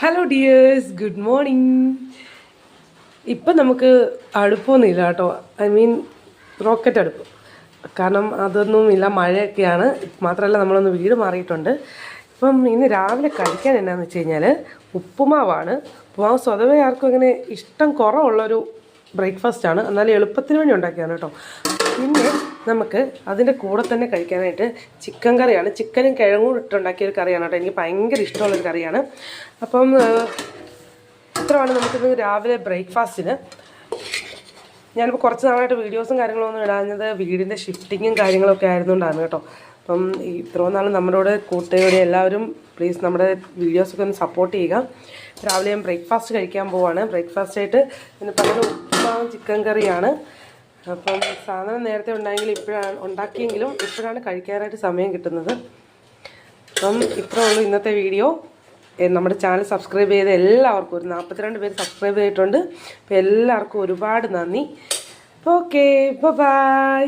Hello dears, good morning. ഇപ്പം നമുക്ക് അടുപ്പൊന്നുമില്ല കേട്ടോ. ഐ മീൻ റോക്കറ്റ് അടുപ്പ്. കാരണം അതൊന്നും ഇല്ല, മഴയൊക്കെയാണ്. മാത്രമല്ല നമ്മളൊന്ന് വീട് മാറിയിട്ടുണ്ട്. ഇപ്പം ഇന്ന് രാവിലെ കഴിക്കാൻ എന്നാന്ന് വെച്ച് കഴിഞ്ഞാൽ ഉപ്പുമാവാണ്. ഉപ്പുമാവ് സ്വതവേ ആർക്കും ഇങ്ങനെ ഇഷ്ടം കുറവുള്ളൊരു ബ്രേക്ക്ഫാസ്റ്റാണ്. എന്നാലും എളുപ്പത്തിന് വേണ്ടി ഉണ്ടാക്കിയാണ് കേട്ടോ. പിന്നെ നമുക്ക് അതിൻ്റെ കൂടെ തന്നെ കഴിക്കാനായിട്ട് ചിക്കൻ കറിയാണ്. ചിക്കനും കിഴങ്ങും ഇട്ടുണ്ടാക്കിയൊരു കറിയാണ് കേട്ടോ. എനിക്ക് ഭയങ്കര ഇഷ്ടമുള്ളൊരു കറിയാണ്. അപ്പം ഇത്രയാണ് നമുക്കിന്ന് രാവിലെ ബ്രേക്ക്ഫാസ്റ്റിന്. ഞാനിപ്പോൾ കുറച്ച് നാളായിട്ട് വീഡിയോസും കാര്യങ്ങളൊന്നും ഇടാഞ്ഞത് വീടിൻ്റെ ഷിഫ്റ്റിങ്ങും കാര്യങ്ങളൊക്കെ ആയിരുന്നുകൊണ്ടാണ് കേട്ടോ. അപ്പം ഇത്രയും നാൾ നമ്മളോട് കൂട്ടുകാരുടെ എല്ലാവരും പ്ലീസ് നമ്മുടെ വീഡിയോസൊക്കെ ഒന്ന് സപ്പോർട്ട് ചെയ്യുക. രാവിലെ ഞാൻ ബ്രേക്ക്ഫാസ്റ്റ് കഴിക്കാൻ പോവാണ്. ബ്രേക്ക്ഫാസ്റ്റായിട്ട് ഇന്ന് പകരം ഉപ്പുമാവും ചിക്കൻ കറിയാണ്. അപ്പം സാധനം നേരത്തെ ഉണ്ടാക്കിയെങ്കിലും ഇപ്പോഴാണ് കഴിക്കാനായിട്ട് സമയം കിട്ടുന്നത്. അപ്പം ഇത്രേ ഉള്ളൂ ഇന്നത്തെ വീഡിയോ. നമ്മുടെ ചാനൽ സബ്സ്ക്രൈബ് ചെയ്ത എല്ലാവർക്കും, ഒരു 42 പേര് സബ്സ്ക്രൈബ് ചെയ്തിട്ടുണ്ട്. അപ്പോൾ എല്ലാവർക്കും ഒരുപാട് നന്ദി. Okay, by.